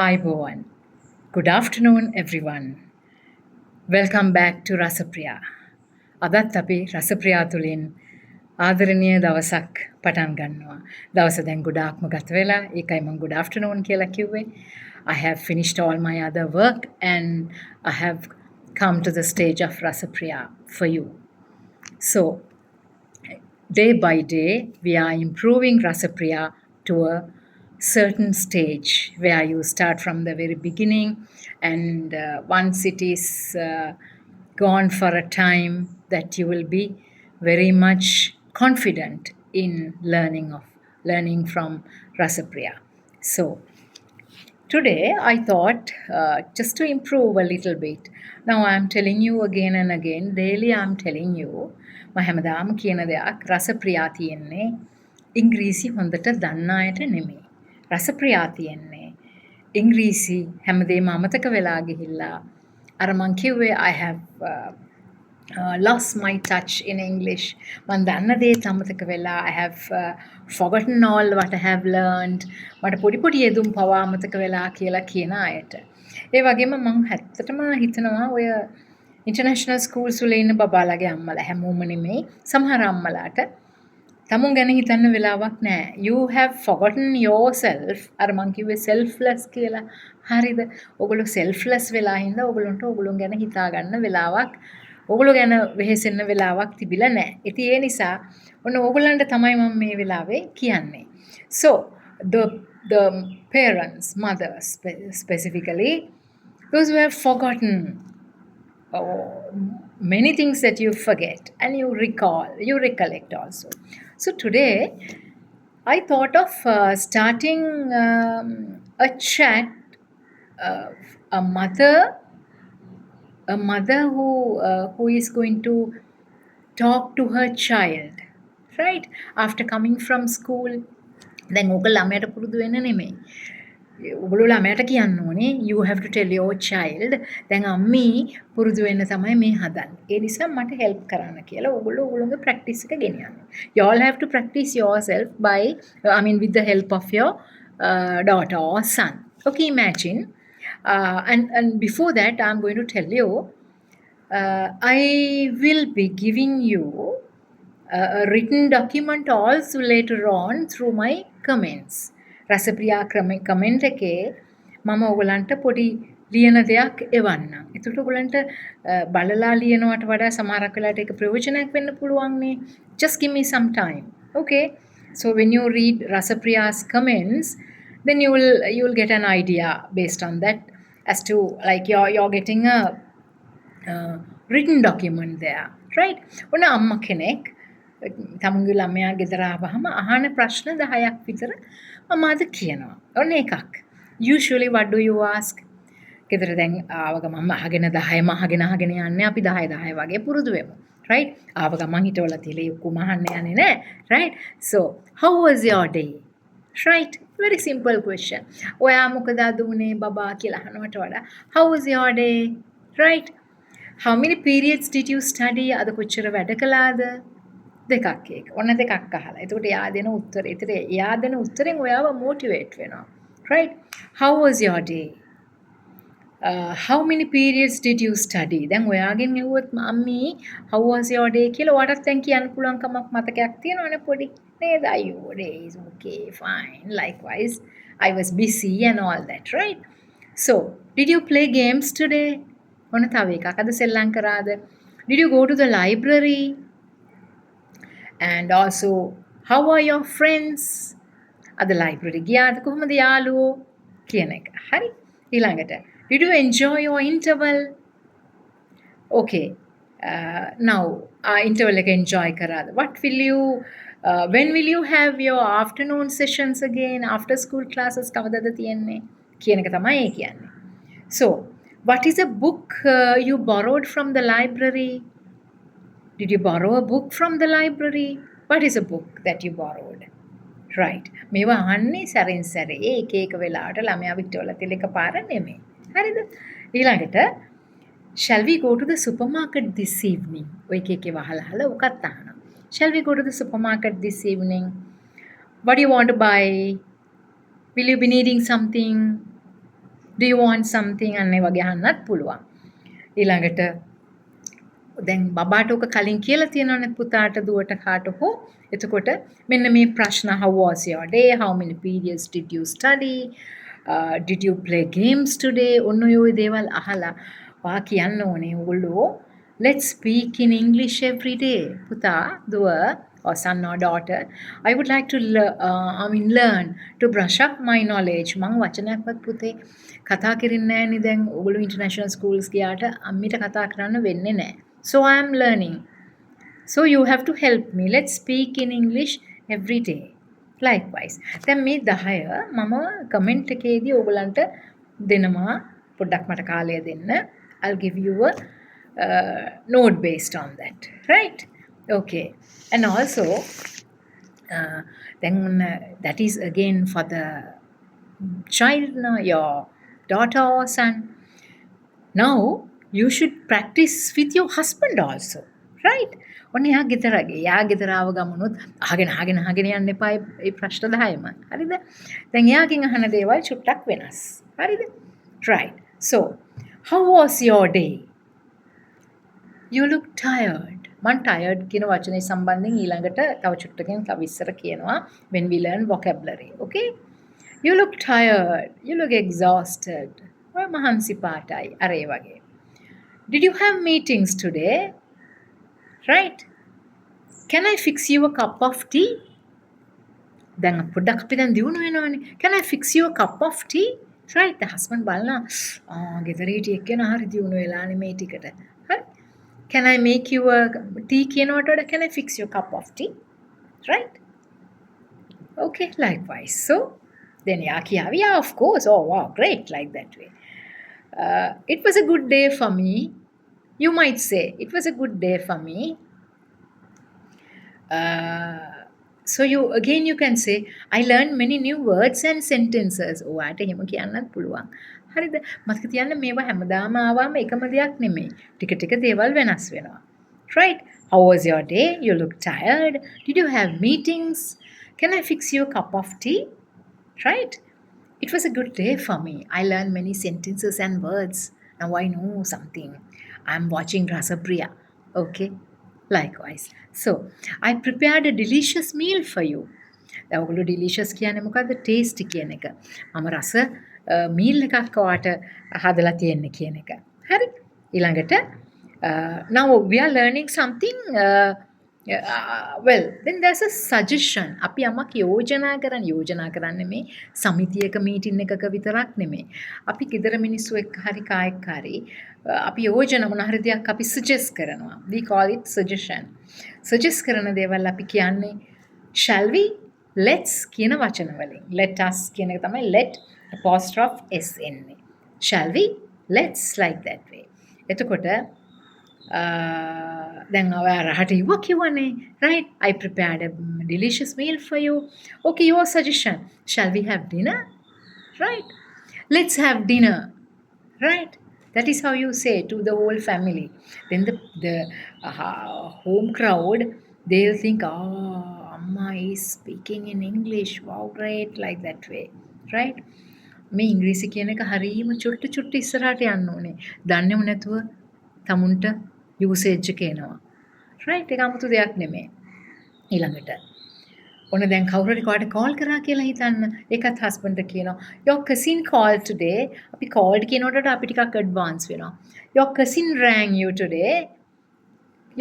Ayubowan. Good afternoon, everyone. Welcome back to Rasapriya. අදත් අපි රසප්‍රියා තුළින් ආදරණීය දවසක් පටන් ගන්නවා. දවස දැන් ගොඩාක්ම ගත වෙලා ඒකයි මම good afternoon කියලා කිව්වේ. I have finished all my other work and I have come to the stage of Rasapriya for you. So, day by day, we are improving Rasapriya to a certain stage where you start from the very beginning, and once it is gone for a time, that you will be very much confident in learning from Rasapriya. So, today, I thought just to improve a little bit. Now, I'm telling you again and again, daily I'm telling you, මම හැමදාම කියන දෙයක් රසප්‍රියා තියෙන්නේ ඉංග්‍රීසි හොඳට දන්න අයට නෙමෙයි. රසප්‍රියා තියෙන්නේ ඉංග්‍රීසි හැමදේම අමතක වෙලා ගිහිල්ලා අර මං කිව්වේ I have lost my touch in English. මං දන්න දේත් අමතක වෙලා I have forgotten all what I have learned. මට පොඩි යෙදුම් පවා අමතක වෙලා කියලා කියන අයට. ඒ වගේම මං ඇත්තටම හිතනවා ඔය ඉන්ටර්නැෂනල් ස්කූල්ස් වල ඉන්න බබාලාගේ අම්මලා හැමෝම නෙමෙයි සමහර අම්මලාට තමුන් ගැන හිතන්න වෙලාවක් නැහැ. You have forgotten yourself. අර මං කිව්වේ selfless කියලා. හරිද? ඔයගොල්ලෝ selfless වෙලා හින්දා ඔයගොල්ලන්ට ඔයගොල්ලන් ගැන හිතා ගන්න වෙලාවක් ඔයගොල්ලෝ ගැන වෙහෙසෙන්න වෙලාවක් තිබිලා නැහැ. ඉතින් ඒ නිසා ඔන්න ඔයගොල්ලන්ට තමයි මම මේ වෙලාවේ කියන්නේ. So the parents, mothers specifically, those who have forgotten many things that you forget and you recollect also. So today I thought of starting a chat, a mother who is going to talk to her child, right? After coming from school, දැන් ඕක ළමයට පුරුදු වෙන්න නෙමෙයි. ඔගොල්ලෝ ළමයට කියන්න ඕනේ you have to tell your child දැන් අම්මී පුරුදු වෙන්න තමයි මේ හදන්නේ. ඒ නිසා මට help කරන්න කියලා ඔගොල්ලෝ ඔයගොල්ලෝගේ practice එක ගෙනියන්න. You all have to practice yourself with the help of your daughter or son. Okay, imagine. And before that, I'm going to tell you, I will be giving you a written document also later on through my comments. Rasapriya comment එකේ මම ඔයගලන්ට පොඩි ලියන දෙයක් එවන්නම්. ඒකට ඔයගලන්ට බලලා ලියනවට වඩා සමහරක් වෙලාවට ඒක ප්‍රයෝජනයක් වෙන්න පුළුවන් නේ. Just give me some time. Okay? So when you read Rasapriya's comments, then you will get an idea based on that as to like you're getting a written document there, right? ඔන්න අම්මා කෙනෙක් තමුන්ගේ ළමයා ගෙදර ආවහම අහන ප්‍රශ්න 10ක් විතර මම අද කියනවා. ඔන්න එකක්. Usually what do you ask? ගෙදර දැන් ආව ගමන් අහගෙන 10ම අහගෙන යන්නේ අපි 10 වගේ පුරුදු වෙමු. Right? ආව ගමන් හිටවලා තියලා ඔක්කොම අහන්න යන්නේ නැහැ. Right? So, how was your day? Right? Very simple question. ඔයා මොකද අද උනේ බබා කියලා අහනවට වඩා how was your day? Right? How many periods did you study? අද කොච්චර වැඩ කළාද? දෙකක් ඒක. ඔන්න දෙකක් අහලා. එතකොට එයා දෙන උත්තරේ. ඒතර එයා දෙන උත්තරෙන් ඔයාව මොටිවේට් වෙනවා. Right? How was your day? How many periods did you study? දැන් ඔයාගෙන් ඇහුවොත් මම්මී how was your day කියලා ඔයාටත් දැන් කියන්න පුළුවන් කමක් මතකයක් තියෙනවනේ පොඩි. නේද? Your day is okay, fine. Likewise, I was busy and all that, right? So, did you play games today? ඔන්න තව එකක්. අද සෙල්ලම් කරාද? Did you go to the library? And also, how are your friends? අද library ගියාද කොහොමද යාළුවෝ කියන එක. හරි. ඊළඟට did you enjoy your interval? Okay. Now interval එක enjoy කරාද? When will you have your afternoon sessions again? After school classes කවදද තියෙන්නේ? කියන එක තමයි ඒ කියන්නේ. So, what is a book you borrowed from the library? Did you borrow a book from the library? What is a book that you borrowed? Right. මේවා අහන්නේ සැරින් සැරේ එක වෙලාවට ළමයා වික්ටෝලා තියලා එකපාර නෙමෙයි. හරිද? ඊළඟට shall we go to the supermarket this evening? ඔය එක වහලා උකත් අහනවා. Shall we go to the supermarket this evening? What do you want to buy? Will you be needing something? Do you want something අන්න ඒ වගේ අහන්නත් පුළුවන්. ඊළඟට දැන් බබාට ඔක කලින් කියලා තියෙනවනේ පුතාට දුවට කාට හෝ. එතකොට මෙන්න මේ ප්‍රශ්න how was your day? How many periods did you study? Did you play games today? ඔන්න ඔය දේවල් අහලා වා කියන්න ඕනේ ඔයගොල්ලෝ let's speak in English every day. පුතා දුව or son or daughter, I would like to learn to brush up my knowledge. මං වචනයක්වත් පුතේ කතා කරන්නේ නැහැනේ දැන් ඔයගොල්ලෝ ඉන්ටර්නැෂනල් ස්කූල්ස් ගියාට අම්මිට කතා කරන්න වෙන්නේ නැහැ. So I am learning. So you have to help me. Let's speak in English every day. Likewise. දැන් මේ 10 මම කමෙන්ට් එකේදී ඔයගලන්ට දෙනවා පොඩ්ඩක් මට කාලය දෙන්න. I'll give you a note based on that. Right? Okay. And also then that is again for the child, your daughter or son. Now you should practice with your husband also. Right? ඔන්න එයා ගෙදරගේ. එයා ගෙදර ආව ගමනොත් අහගෙන යන්න එපා මේ ප්‍රශ්න 10ම. හරිද? දැන් එයාගෙන් අහන දේවල් චුට්ටක් වෙනස්. හරිද? Right. So, how was your day? You look tired. මං tired කියන වචනේ සම්බන්ධයෙන් ඊළඟට තව චුට්ටකින් තව ඉස්සර කියනවා when we learn vocabulary. Okay? You look tired. You look exhausted. ඔය මහන්සි පාටයි. අර ඒ වගේ. Did you have meetings today? Right? Can I fix you a cup of tea? දැන් පොඩ්ඩක් අපි දැන් දිනු වෙනවනේ. Can I fix you a cup of tea? Right? The husband බලනවා ගෙදර හිටිය එක්කෙනා හරි දිනු වෙලානේ මේ ටිකට. හරි? Can I make you a tea කියනවට වඩා can I fix you a cup of tea? Right? Okay, likewise. So then yeah, of course. Oh wow, great, like that way. It was a good day for me. You might say, it was a good day for me. So you can say, I learned many new words and sentences. ඔයාට එහෙම කියන්නත් පුළුවන්. හරිද? මතක තියන්න මේවා හැමදාම ආවම එකම දෙයක් නෙමෙයි. ටික ටික දේවල් වෙනස් වෙනවා. Right? How was your day? You look tired. Did you have meetings? Can I fix you a cup of tea? Right? It was a good day for me. I learned many sentences and words. Now I know something. I'm watching Rasapriya. Okay? Likewise. So, I prepared a delicious meal for you. දැන් ඔයගොල්ලෝ delicious කියන්නේ මොකද්ද? tasty කියන එක. මම රස meal එකක් ඔයාට හදලා තියෙන්නේ කියන එක. හරි? ඊළඟට now we are learning something well, then there's a suggestion. අපි යමක් යෝජනා කරන්නේ මේ සමිතියක මීටින් එකක විතරක් නෙමෙයි. අපි ගෙදර මිනිස්සු එක්ක හරි කායෙක් හරි අපි යෝජනා මොන හරි දෙයක් අපි suggest කරනවා. We call it suggestion. suggest කරන දේවල් අපි කියන්නේ shall we, let's කියන වචන වලින්. let us කියන එක තමයි let apostrophe s එන්නේ. shall we, let's, like that way. එතකොට දැන් ඔයා රහට ඉව කිව්වනේ, right? I prepared a delicious meal for you. Okay, your suggestion. Shall we have dinner? Right? Let's have dinner. Right? That is how you say to the whole family. Then the home crowd, they'll think, oh, Amma is speaking in English. Wow, great, like that way. Right? මේ ඉංග්‍රීසි කියන එක හරියම චුට්ට ඉස්සරහට යන්න ඕනේ. දන්නේම නැතුව තමුන්ට usage එක එනවා. රයිට්? ඒක 아무තු දෙයක් නෙමෙයි. ඊළඟට ඔන්න දැන් කවුරු හරි කාට කෝල් කරා කියලා හිතන්න. ඒකත් හස්බන්ඩ්ට කියනවා. Your cousin called today. අපි called කියනකොට අපි ටිකක් ඇඩ්වාන්ස් වෙනවා. Your cousin rang you today.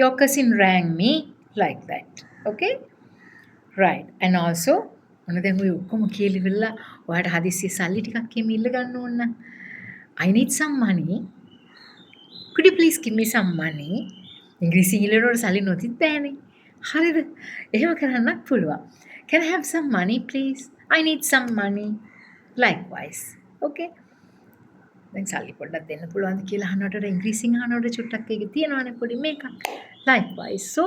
Your cousin rang me, like that. Okay? Right. And also ඔන්න දැන් ඔය ඔක්කොම කියලිවිලා ඔයාට හදිස්සිය සල්ලි ටිකක් එහෙම ඉල්ල ගන්න ඕන නම් I need some money. Could you please give me some money? ඉංග්‍රීසි ඉල්ලනකොට සල්ලි නොතිත් බෑනේ. හරිද? එහෙම කරන්නත් පුළුවන්. Can I have some money please? I need some money. Likewise. Okay? දැන් සල්ලි පොඩ්ඩක් දෙන්න පුළුවන්ද කියලා අහනකොට ඉංග්‍රීසියෙන් අහනකොට චුට්ටක් ඒකේ තියෙනවානේ පොඩි මේකක්. Likewise. So,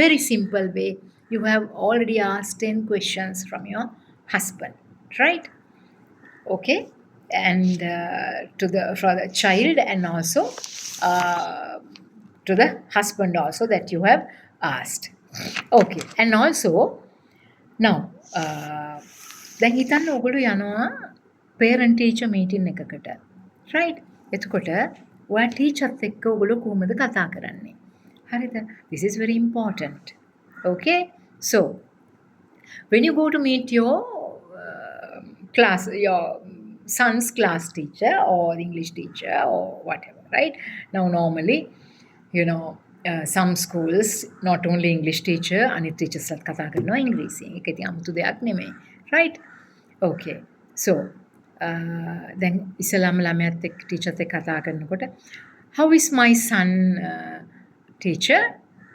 very simple way. You have already asked 10 questions from your husband, right? Okay? And for the child and also to the husband also that you have asked. Okay. And also now දැන් හිතන්න ඔයගොල්ලෝ යනවා parent teacher meeting එකකට. right? එතකොට ඔයා ටීචර්ත් එක්ක ඔයගොල්ලෝ කොහොමද කතා කරන්නේ? හරිද? This is very important. Okay? So, when you go to meet your your son's class teacher or English teacher or whatever, right? Now, normally, you know, some schools not only English teacher අනිත් teachers ලත් කතා කරනවා ඉංග්‍රීසියෙන්. ඒක ඉතින් 아무තු දෙයක් නෙමෙයි. right? okay. so දැන් ඉස්ලාම ළමයාත් එක්ක teacherත් එක්ක කතා කරනකොට how is my son teacher?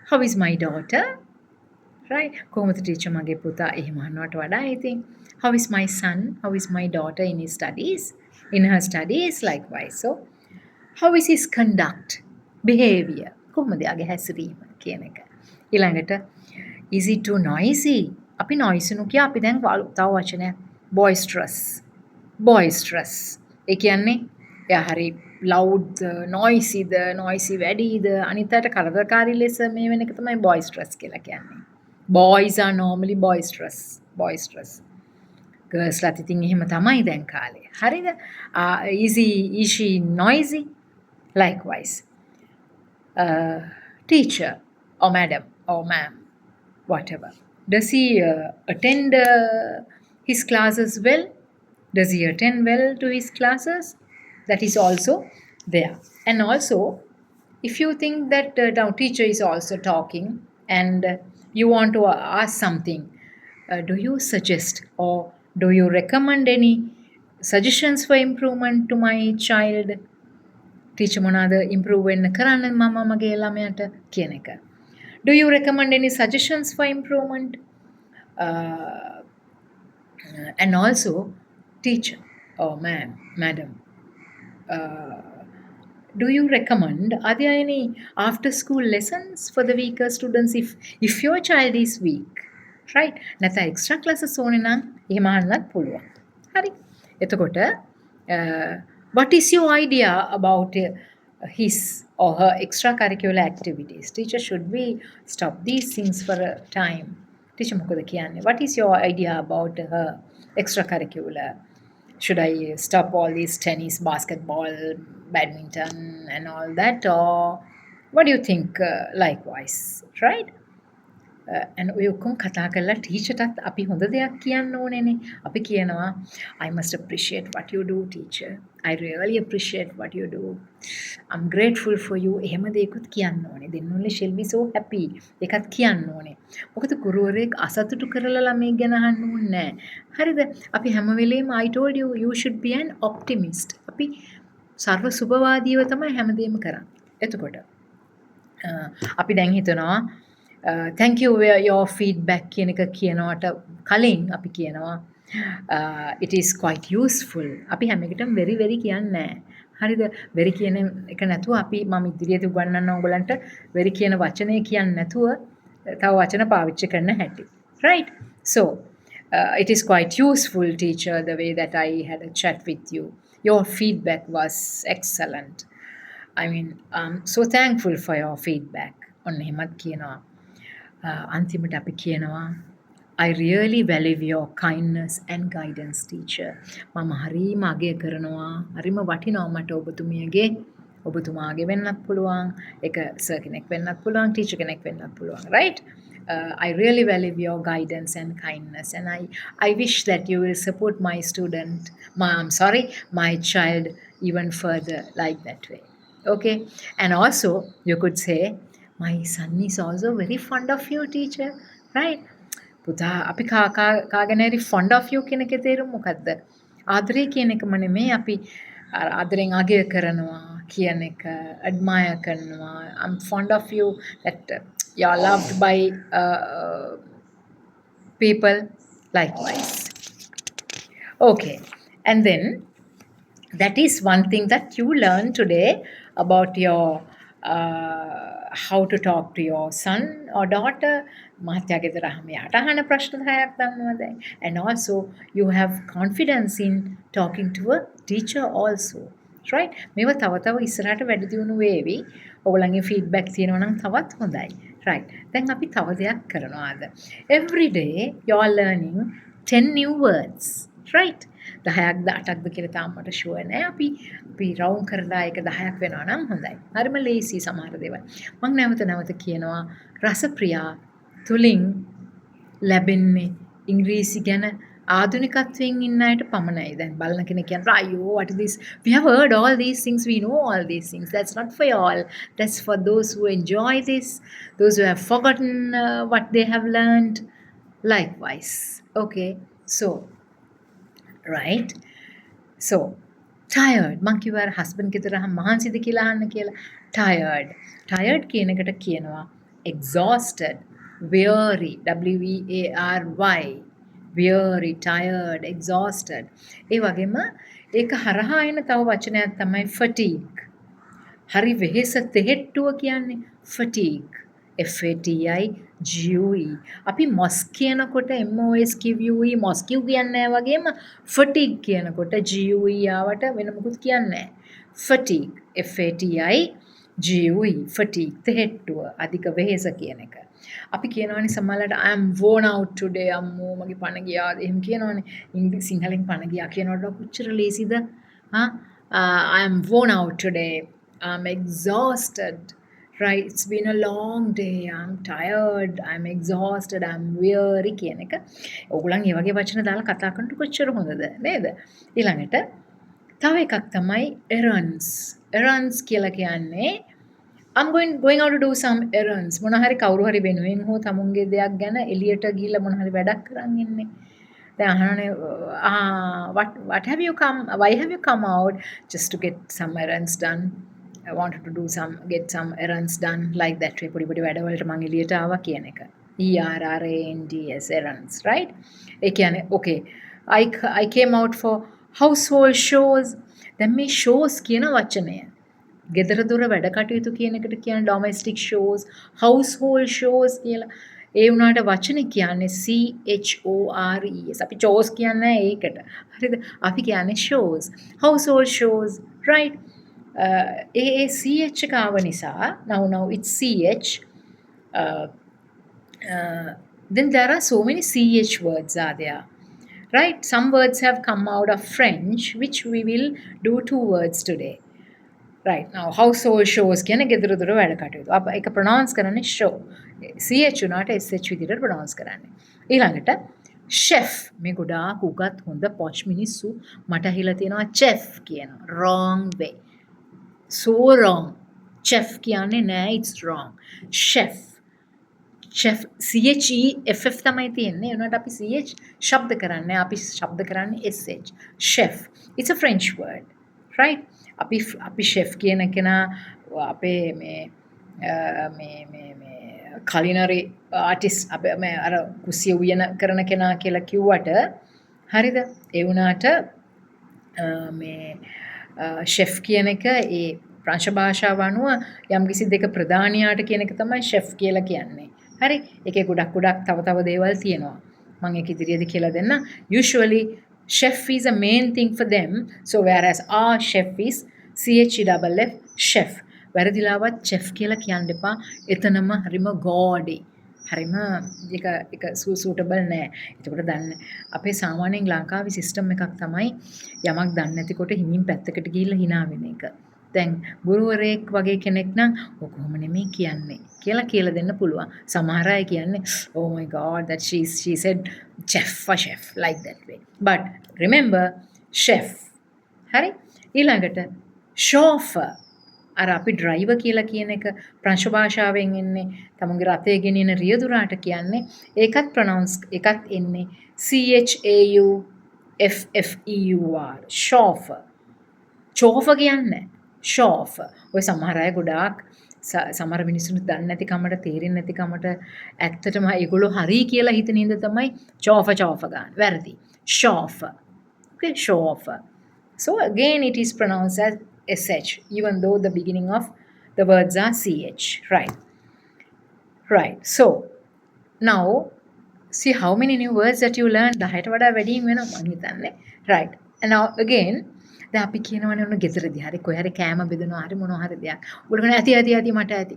how is my daughter? right? කොහොමද teacher මගේ පුතා එහෙම අහනවට වඩා ඉතින් how is my son? how is my daughter in his studies? in her studies likewise. so how is his conduct? behavior? කොහොමද යාගේ හැසිරීම කියන එක. ඊළඟට is it too noisy? අපි noisy නු කිය අපි දැන් තව වචනයක් boisterous. boisterous. ඒ කියන්නේ එයා හරි loud noisy වැඩිද අනිතට කරදරකාරී ලෙස මේ වෙන එක තමයි boisterous කියලා කියන්නේ. boys are normally boisterous. girls ලාත් ඉතින් එහෙම තමයි දැන් කාලේ. හරිද? is she noisy? likewise. teacher or madam or ma'am, whatever. Does he attend his classes well? Does he attend well to his classes? That is also there. And also, if you think that now teacher is also talking and you want to ask something, do you suggest or do you recommend any suggestions for improvement to my child? teacher මොනවාද improve වෙන්න කරන්න මම මගේ ළමයාට කියන එක. Do you recommend any suggestions for improvement? And also, teacher or madam, do you recommend, are there any after school lessons for the weaker students if your child is weak? right? නැත්නම් extra classes ඕනේ නම් එහෙම අහන්නත් පුළුවන්. හරි. එතකොට what is your idea about his or her extracurricular activities? Teacher, should we stop these things for a time? Teacher, මොකද කියන්නේ? What is your idea about her extracurricular? Should I stop all these tennis, basketball, badminton and all that? Or what do you think likewise? Right? and ඔය ඔක්කොම කතා කරලා ටීචර්ටත් අපි හොඳ දෙයක් කියන්න ඕනේනේ. අපි කියනවා I must appreciate what you do teacher. I really appreciate what you do. I'm grateful for you. එහෙම දෙයක්ත් කියන්න ඕනේ. then only she'll be so happy. ඒකත් කියන්න ඕනේ. මොකද ගුරුවරයෙක් අසතුටු කරලා ළමයි ගැන අහන්න ඕනේ නැහැ. හරිද? අපි හැම වෙලේම I told you you should be an optimist. අපි සර්ව සුබවාදීව තමයි හැමදේම කරන්නේ. එතකොට අපි දැන් හිතනවා thank you for your feedback කියන එක කියනවට කලින් අපි කියනවා it is quite useful. අපි හැම එකටම very very කියන්නේ නැහැ. හරිද? very කියන එක නැතුව අපි මම ඉදිරියට උගන්වන්න ඕගලන්ට very කියන වචනේ කියන්නේ නැතුව තව වචන පාවිච්චි කරන්න හැටි. right? so it is quite useful teacher the way that I had a chat with you. Your feedback was excellent. I mean I'm so thankful for your feedback. ඔන්න එහෙමත් කියනවා. අන්තිමට අපි කියනවා I really value your kindness and guidance teacher. මම හරිම අගය කරනවා. හරිම වටිනවා මට ඔබතුමාගේ වෙන්නත් පුළුවන්. ඒක සර් කෙනෙක් වෙන්නත් පුළුවන්, ටීචර් කෙනෙක් වෙන්නත් පුළුවන්. right? I really value your guidance and kindness and I wish that you will support my child even further like that way. Okay? And also you could say my son is also very fond of you teacher. right? පුතා අපි කාගෙන හරි fond of you කියන එකේ තේරුම මොකද්ද? ආදරේ කියන එකම නෙමෙයි අපි ආදරෙන් අගය කරනවා කියන එක admire කරනවා. I'm fond of you that you are loved by people likewise. okay, and then that is one thing that you learn today about your how to talk to your son or daughter. මහත්යාගේ දරහම යාට අහන ප්‍රශ්න 10ක් දන්නවා දැන්. And also you have confidence in talking to a teacher also. right? මේවා තව තව ඉස්සරහට වැඩි දියුණු වේවි. ඔයගොල්ලන්ගේ feedback තියෙනවා නම් තවත් හොඳයි. right? දැන් අපි තව දෙයක් කරනවා අද. Every day you are learning 10 new words. right 10ක්ද 8ක්ද කියලා තාම මට ෂුවර් නෑ අපි රවුන්ඩ් කරලා ඒක 10ක් වෙනවා නම් හොඳයි හරිම ලේසි සමහර දේවල් මම නැවත නැවත කියනවා රසප්‍රියා තුලින් ලැබෙන්නේ ඉංග්‍රීසි ගැන ආධුනිකත්වයෙන් ඉන්න අයට පමණයි. දැන් බලන කෙනෙක් කියනවා අයියෝ what is this? We have heard all these things, we know all these things. That's not for all. That's for those who enjoy this, those who have forgotten what they have learned. Likewise. Okay. So, right? So, tired. මං කිව්වා husband ගෙදර මහන්සිද කියලා අහන්න කියලා. Tired. Tired කියන එකට කියනවා exhausted, weary, W-E-A-R-Y. Weary, tired, exhausted. ඒ වගේම ඒක හරහා එන තව වචනයක් තමයි fatigue. හරි වෙහෙස තෙහෙට්ටුව කියන්නේ fatigue. F-A-T-I-G-U-E. අපි මොස් කියනකොට M-O-S-Q-U-E මොස්කියු කියන්නේ වගේම fatigue කියනකොට G-U-E ආවට වෙන මොකුත් කියන්නේ fatigue. F-A-T-I-G-U-E. fatigue තෙහෙට්ටුව අධික වෙහෙස කියන එක. අපි කියනවනේ සමහරවිට I am worn out today අම්මෝ මගේ පණ ගියා එහෙම කියනවනේ සිංහලෙන් පණ ගියා කියනකොට කොච්චර ලේසිද I am worn out today I'm exhausted right it's been a long day I'm tired I'm exhausted I'm weary කියන එක ඕගොල්ලන් මේ වගේ වචන දාලා කතා කරනකොට කොච්චර හොඳද නේද ඊළඟට තව එකක් තමයි errands කියලා කියන්නේ I'm going out to do some errands. මොන හරි කවුරු හරි වෙනුවෙන් හෝ තමුන්ගේ දෙයක් ගැන එළියට ගිහිල්ලා මොන හරි වැඩක් කරන් ඉන්නේ. දැන් අහනනේ what have you come why have you come out just to get some errands done. I wanted to do get some errands done like that way. පොඩි පොඩි වැඩවලට මං එළියට ආවා කියන එක. ERRANDS errands right? ඒ කියන්නේ okay I came out for household chores. දැන් මේ shows කියන වචනය ගෙදර දොර වැඩ කටයුතු කියන එකට කියන්නේ domestic shows, household shows කියලා. ඒ වුණාට වචනේ කියන්නේ CHORES. අපි chores කියන්නේ ඒකට. හරිද? අපි කියන්නේ shows, household shows, right? CH එක ආව නිසා now it's CH. Then there are so many CH words are there. Right? Some words have come out of French, which we will do 2 words today. Right now household shows කියන්නේ ගෙදර දොර වැඩ කටයුතු. අප ඒක ප්‍රොනවුන්ස් කරන්නේ show. CH උනාට SH විදිහට ප්‍රොනවුන්ස් කරන්නේ. ඊළඟට chef මේ ගොඩාක් උගත් හොඳ පොච් මිනිස්සු මට අහිලා තියෙනවා chef කියනවා. Wrong way. So wrong. Chef කියන්නේ නෑ it's wrong. Chef. Chef CHEFF තමයි තියෙන්නේ. ඒ උනාට අපි CH ශබ්ද කරන්නේ. අපි ශබ්ද කරන්නේ SH. Chef. It's a French word. Right? අපි ෂෙෆ් කියන කෙනා අපේ මේ කලිනරි ආටිස්ට් අපේ මේ අර කුස්සිය උයන කරන කෙනා කියලා කිව්වට හරිද ඒ වුණාට මේ ෂෙෆ් කියන එක ඒ ප්‍රංශ භාෂාව අනුව යම්කිසි දෙක ප්‍රධානියාට කියන එක තමයි ෂෙෆ් කියලා කියන්නේ හරි ඒකේ ගොඩක් තව දේවල් තියෙනවා මම ඒක ඉදිරියේදී කියලා දෙන්න usually chef is a main thing for them. So whereas our chef is CHEFF chef. වැරදිලාවත් chef කියලා කියන්න එපා. එතනම හරිම ගෝඩි. හරිම ඒක සූටබල් නෑ. ඒකට දන්න අපේ සාමාන්‍යයෙන් ලංකාවේ සිස්ටම් එකක් තමයි යමක් දන්නේ නැතිකොට හිමින් පැත්තකට ගිහිල්ලා hina වෙන එක. දැන් ගුරුවරයෙක් වගේ කෙනෙක් නම් ඔය කොහොම නෙමෙයි කියන්නේ කියලා දෙන්න පුළුවන්. සමහර අය කියන්නේ oh my god that she said chef like that way. But remember chef. හරි? ඊළඟට chauffeur. අර අපි driver කියලා කියන එක ප්‍රංශ භාෂාවෙන් එන්නේ තමුන්ගේ රථය ගෙනියන රියදුරාට කියන්නේ ඒකත් එන්නේ CHAUFFEUR chauffeur. chauffeur කියන්නේ chauffeur. ඔය සමහර අය ගොඩාක් සමහර මිනිස්සුන්ට දන්නේ නැති කමට තේරෙන්නේ නැති කමට ඇත්තටම ඒගොල්ලෝ හරි කියලා හිතන හින්දා තමයි chauffeur ගන්න. වැරදි. chauffeur. Okay, chauffeur. So again it is pronounced as SH even though the beginning of the words are CH. Right. So now see how many new words that you learned. 10ට වඩා වැඩිම වෙනවා මං හිතන්නේ. Right. And now again දැන් අපි කියනවනේ ඔන්න ගෙදරදී හරි කොහේ හරි කෑම බෙදනවා හරි මොනවා හරි දෙයක්. ඔයගොල්ලෝ කියනවා ඇති මට ඇති.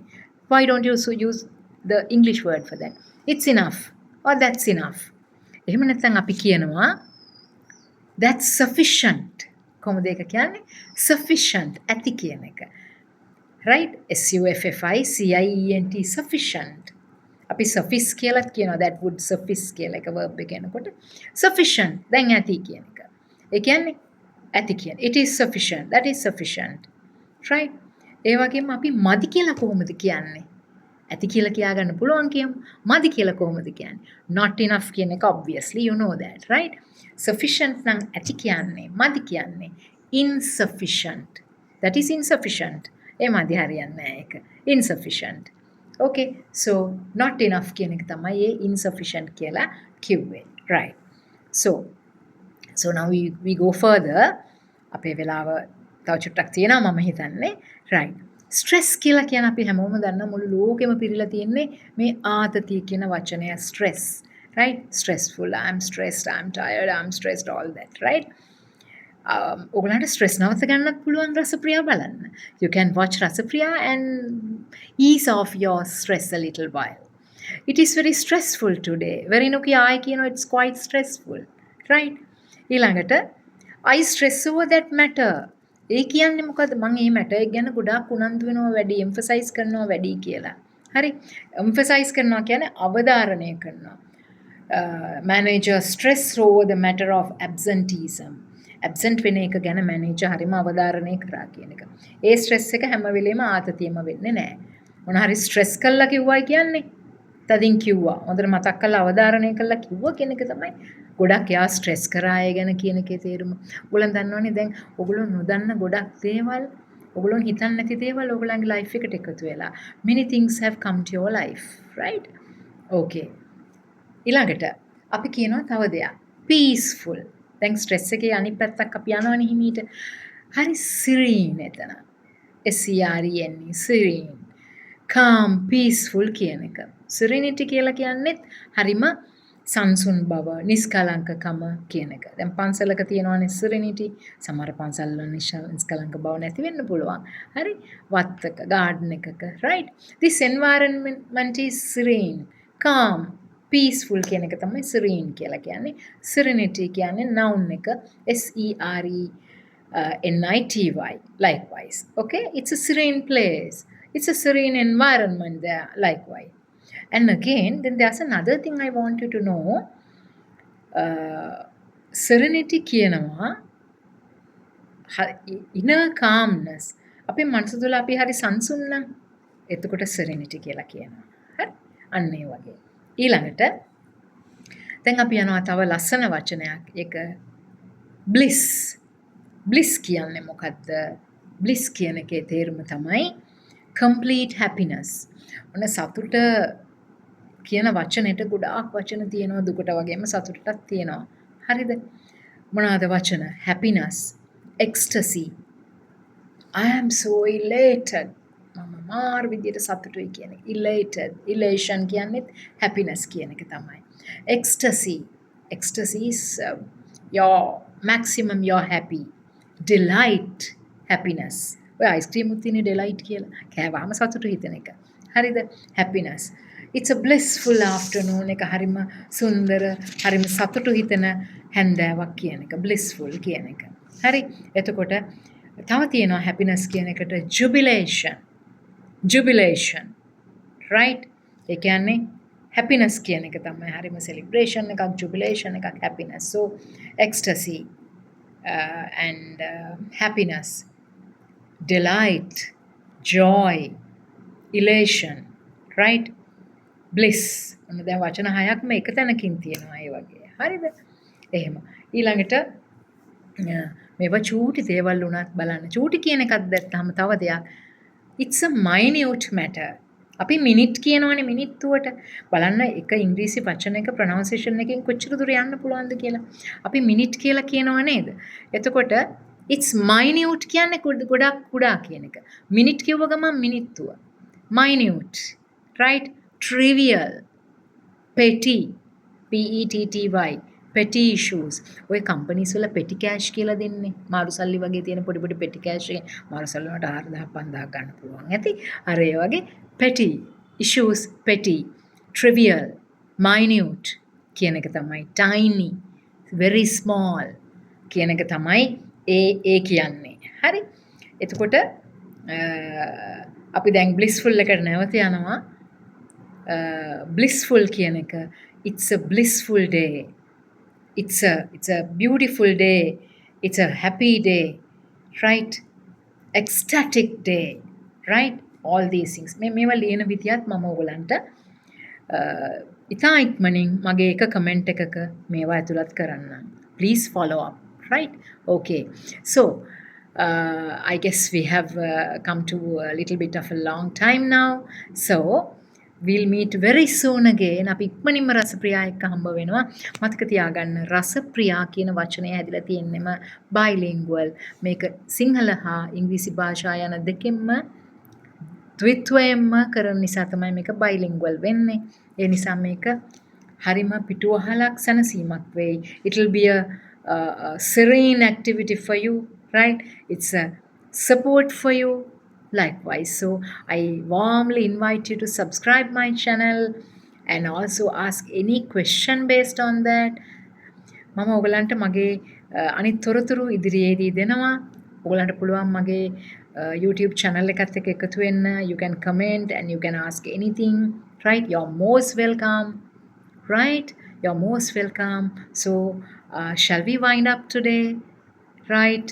Why don't you use the English word for that? It's enough or that's enough. එහෙම නැත්නම් අපි කියනවා that's sufficient. කොහොමද ඒක කියන්නේ? sufficient ඇති කියන එක. right? SUFFICIENT sufficient. අපි suffice කියලාත් කියනවා that would suffice කියලා එක verb එක එනකොට sufficient දැන් ඇති කියන එක. ඒ කියන්නේ ඇති කියන. It is sufficient. That is sufficient. right? ඒ වගේම අපි මදි කියලා කොහොමද කියන්නේ? ඇති කියලා කියා ගන්න පුළුවන් කියමු. මදි කියලා කොහොමද කියන්නේ? Not enough කියන එක obviously you know that, right? Sufficient නම් ඇති කියන්නේ, මදි කියන්නේ insufficient. That is insufficient. ඒ මදි හරියන්නේ නැහැ ඒක. Insufficient. Okay, so not enough කියන එක තමයි ඒ insufficient කියලා කිව්වේ. Right. So now we go further. අපේ වෙලාව තව චුට්ටක් තියෙනවා මම හිතන්නේ. Right. ස්ට්‍රෙස් කියලා කියන අපි හැමෝම දන්න මුළු ලෝකෙම පිරීලා තියෙන්නේ මේ ආතතිය කියන වචනය stress. Right? Stressful. I'm stressed. I'm tired. I'm stressed. All that. Right? ඔගලන්ට ස්ට්‍රෙස් නවත්ත ගන්නත් පුළුවන් රසප්‍රියා බලන්න. You can watch රසප්‍රියා and ease off your stress a little while. It is very stressful today. Very නොකිය ආයි කියනවා it's quite stressful. Right? ඊළඟට I stress over that matter. ඒ කියන්නේ මොකද? මම මේ matter එක ගැන ගොඩාක් උනන්දු වෙනවා වැඩි, emphasize කරනවා වැඩි කියලා. හරි? emphasize කරනවා කියන්නේ අවධාරණය කරනවා. Manager stress over the matter of absenteeism. Absent වෙන එක ගැන මැනේජර් හරිම අවධාරණය කරා කියන එක. ඒ ස්ට්‍රෙස් එක හැම වෙලේම ආතතියම වෙන්නේ නැහැ. මොන හරි ස්ට්‍රෙස් කළා කිව්වයි කියන්නේ තදින් කිව්වා. හොඳට මතක් කරලා අවධාරණය කළා කිව්වා කියන එක තමයි ගොඩක් යා ස්ට්‍රෙස් කරා අය ගැන කියන එකේ තේරුම. ඔයගොල්ලන් දන්නවනේ දැන් ඔයගොල්ලෝ නොදන්න ගොඩක් දේවල් ඔයගොල්ලෝ හිතන්නේ නැති දේවල් ඔයගොල්ලන්ගේ ලයිෆ් එකට එකතු වෙලා. Many things have come to your life, right? Okay. ඊළඟට අපි කියනවා තව දෙයක්. Peaceful. දැන් ස්ට්‍රෙස් එකේ අනිත් පැත්තක් අපි යනවනේ හිමීට. හරි serene එතන. SERENE serene. calm peaceful කියන එක. serenity කියලා කියන්නේත් හරිම සංසුන් බව, නිස්කලංකකම කියන එක. දැන් පන්සලක තියෙනවනේ serenity. සමහර පන්සල් වල නිස්කලංක බව නැති වෙන්න පුළුවන්. හරි? වත්තක, garden එකක, right? This environment is serene, calm, peaceful කියන එක තමයි serene කියලා කියන්නේ. Serenity කියන්නේ noun එක SERENITY likewise. Okay? It's a serene place. It's a serene environment there likewise. And again, then there's another thing I want you to know. Serenity කියනවා inner calmness. අපේ මනස තුළ අපි හරි සංසුන් නම් එතකොට serenity කියලා කියනවා. හරි? අන්න ඒ වගේ. ඊළඟට දැන් අපි යනවා තව ලස්සන වචනයක්. ඒක bliss. bliss කියන්නේ මොකද්ද? bliss කියන එකේ තේරුම තමයි complete happiness. ඔන්න සතුට කියන වචනෙට ගොඩාක් වචන තියෙනවා දුකට වගේම සතුටටත් තියෙනවා. හරිද? මොනවාද වචන? happiness, ecstasy. I am so elated. මම මාර විදියට සතුටුයි කියන්නේ. elated, elation කියන්නේ happiness කියන එක තමයි. ecstasy. ecstasy is your maximum you're happy. delight, happiness. ඔය අයිස්ක්‍රීම් උත් තියෙන delight කියලා. කෑවහම සතුටු හිතෙන එක. හරිද? happiness. It's a blissful afternoon. එක හරිම සුන්දර, හරිම සතුටු හිතෙන හැන්දෑවක් කියන එක. blissful කියන එක. හරි? එතකොට තව තියෙනවා happiness කියන එකට jubilation. jubilation. right? ඒ කියන්නේ happiness කියන එක තමයි හරිම celebration එකක්, jubilation එකක්, happiness. So ecstasy and happiness, delight, joy, elation, right? bliss. ඔන්න දැන් වචන හයක්ම එක තැනකින් තියෙනවා ඒ වගේ. හරිද? එහෙම. ඊළඟට මේවා චූටි දේවල් උනත් බලන්න. චූටි කියන එකක් දැක්කම තව දෙයක්. It's a minute matter. අපි මිනිට් කියනවනේ මිනිත්තුවට. බලන්න එක ඉංග්‍රීසි වචන එක ප්‍රොනවුන්සියේෂන් එකෙන් කොච්චර දුර යන්න පුළුවන්ද කියලා. අපි මිනිට් කියලා කියනව නේද? එතකොට it's minute කියන්නේ ගොඩක් කුඩා කියන එක. මිනිට් කියව ගමන් මිනිත්තුව. minute. right? trivial. petty. PETTY. petty issues. ඔය කම්පනීස් වල petty cash කියලා දෙන්නේ. මාරු සල්ලි වගේ තියෙන පොඩි පොඩි petty cash එක මාරු සල්ලි වලට 4000 5000 ගන්න පුළුවන්. ඇති. අර ඒ වගේ petty issues, petty, trivial, minute කියන එක තමයි tiny, very small, කියන එක තමයි ඒ කියන්නේ. හරි. එතකොට අපි දැන් බ්ලිස්ෆුල් එකට නැවත යනවා. බ්ලිස්ෆුල් කියන එක it's a blissful day. It's a beautiful day. It's a happy day. Right? Ecstatic day. Right? All these things. මේවා ලියන විදියත් මම ඔයගලන්ට ඉතා ඉක්මනින් මගේ එක කමෙන්ට් එකක මේවා ඇතුළත් කරන්න. Please follow up. Right? Okay. So, I guess we have come to a little bit of a long time now. So, we'll meet very soon again. අපි ඉක්මනින්ම රසප්‍රියා එක්ක හම්බ වෙනවා. මතක තියාගන්න රසප්‍රියා කියන වචනය හැදිලා තියෙන්නෙම bilingual. මේක සිංහල හා ඉංග්‍රීසි භාෂා යන දෙකෙන්ම ද්විත්වයෙන්ම කරන නිසා තමයි මේක bilingual වෙන්නේ. ඒ නිසා මේක හරිම පිටුවහලක් සැනසීමක් වෙයි. It will be a serene activity for you, right? It's a support for you. Likewise, so I warmly invite you to subscribe my channel and also ask any question based on that. මම ඔයගලන්ට මගේ අනිත් තොරතුරු ඉදිරියේදී දෙනවා. ඔයගලන්ට පුළුවන් මගේ YouTube channel එකත් එක්ක එකතු වෙන්න. You can comment and you can ask anything, right? You're most welcome, right? You're most welcome. So, shall we wind up today? Right?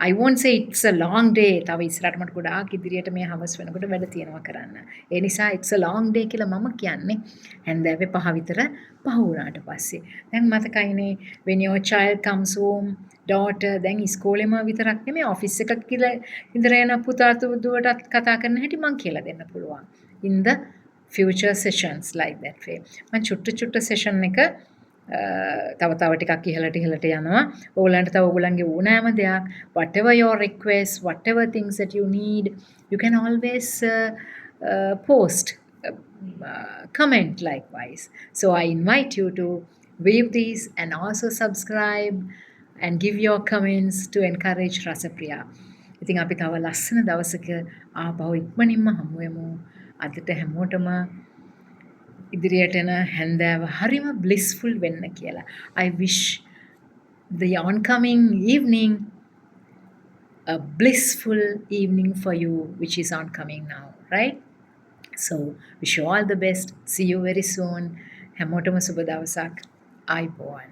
I won't say it's a long day. තව ඉස්සරහට මට ගොඩාක් ඉදිරියට මේ හවස් වෙනකොට වැඩ තියෙනවා කරන්න. ඒ නිසා it's a long day කියලා මම කියන්නේ. හැන්දෑවේ 5 විතර පහ වුණාට පස්සේ. දැන් මතකයිනේ when your child comes home, daughter දැන් ඉස්කෝලේම විතරක් නෙමෙයි ඔෆිස් එකක කියලා ඉඳලා යන පුතා දුවටත් කතා කරන හැටි මම කියලා දෙන්න පුළුවන්. In the future sessions like that way. මම චුට්ට session එක තව ටිකක් ඉහළට යනවා. ඕගලන්ට තව ඕගලන්ගේ ඕනෑම දෙයක් whatever your request, whatever things that you need, you can always post, comment likewise. So I invite you to view these and also subscribe and give your comments to encourage Rasapriya. ඉතින් අපි තව ලස්සන දවසක ආපහු ඉක්මනින්ම හමු වෙමු. අදට හැමෝටම ඉදිරියට එන හැන්දෑව හරිම blissful වෙන්න කියලා. I wish the oncoming evening a blissful evening for you, which is oncoming now, right? So, wish you all the best. See you very soon. හැමෝටම සුබ දවසක්. ආයුබෝවන්.